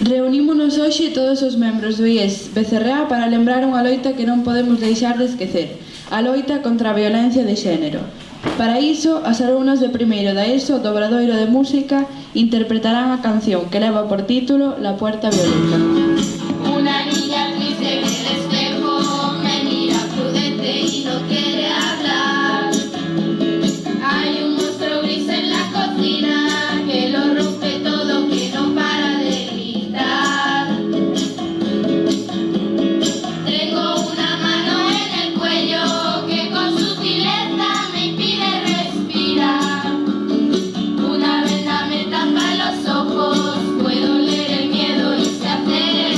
Reunímonos hoxe todos os membros do IES BCRA para lembrar unha loita que non podemos deixar de esquecer, a loita contra a violencia de xénero. Para iso, as alumnas de primeiro da ESO do Obradoiro de Música interpretarán a canción que leva por título La Puerta Violeta. Una niña triste en el espejo me mira prudente y no quiere hablar. Hay un monstruo gris en la cocina que lo rompe todo, que no para de gritar. Tengo una mano en el cuello que con sutileza me impide respirar. Una venda me tapa los ojos, puedo leer el miedo y se acerca.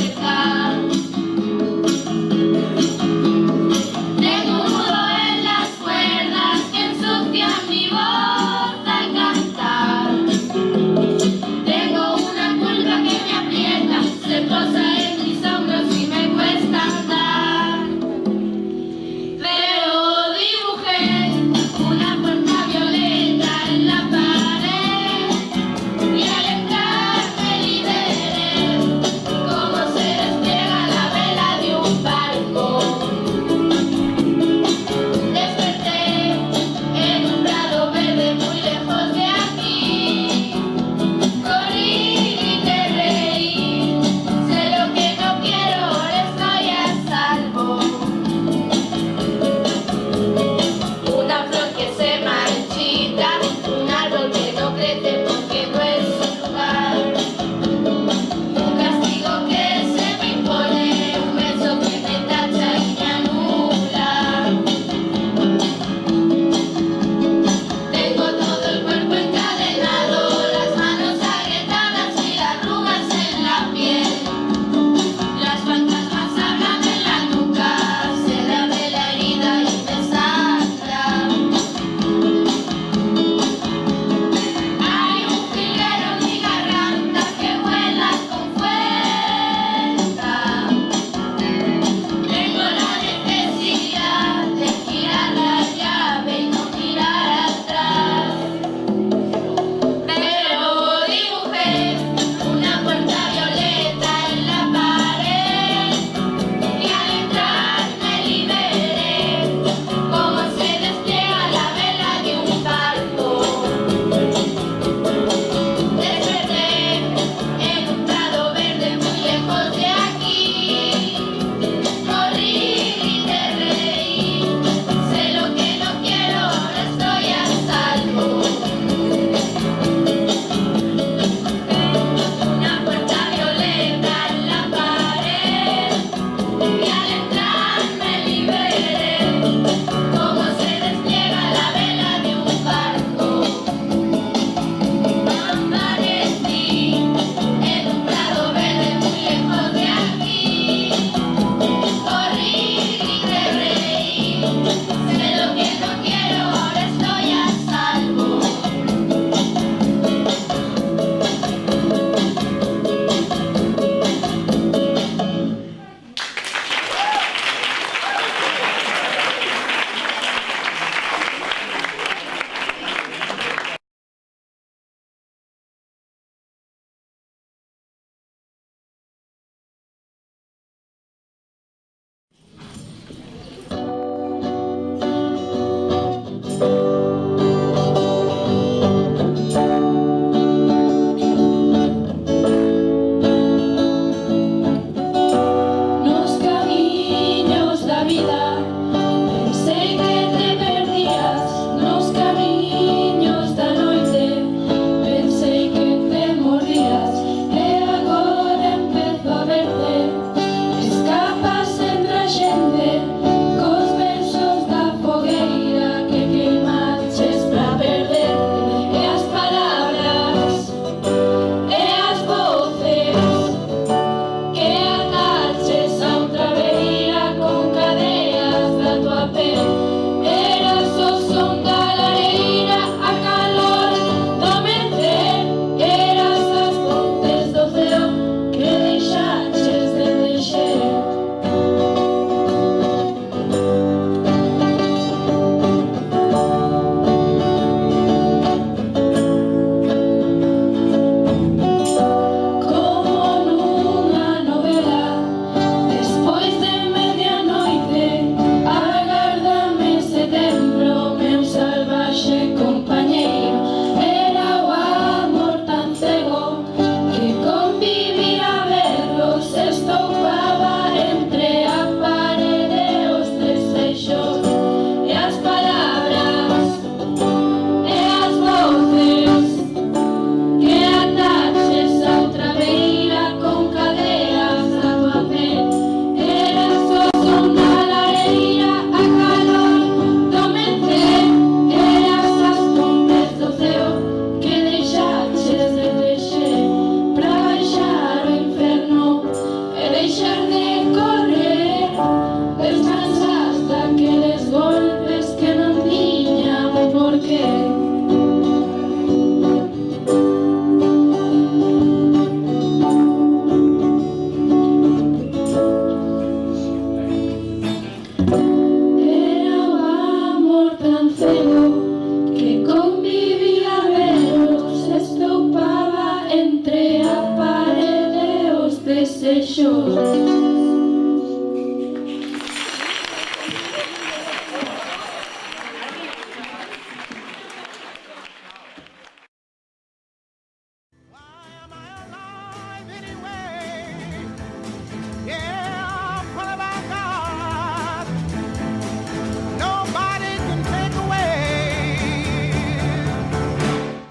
desexos.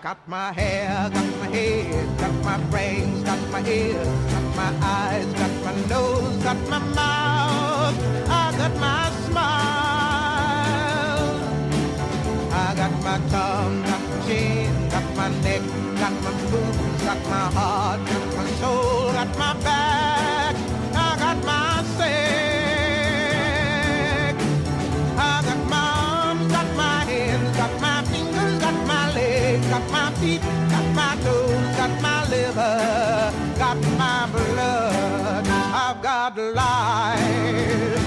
Got my hair, got my head, got my brains, got my ears, got my eyes, got my nose, got my mouth, I got my smile. I got my tongue, got my chin, got my neck, got my boobs, got my heart, got my soul, got my back, I got my sex. I got my arms, got my hands, got my fingers, got my legs, got my feet, got my toes, got my liver, got my blood, I've got life.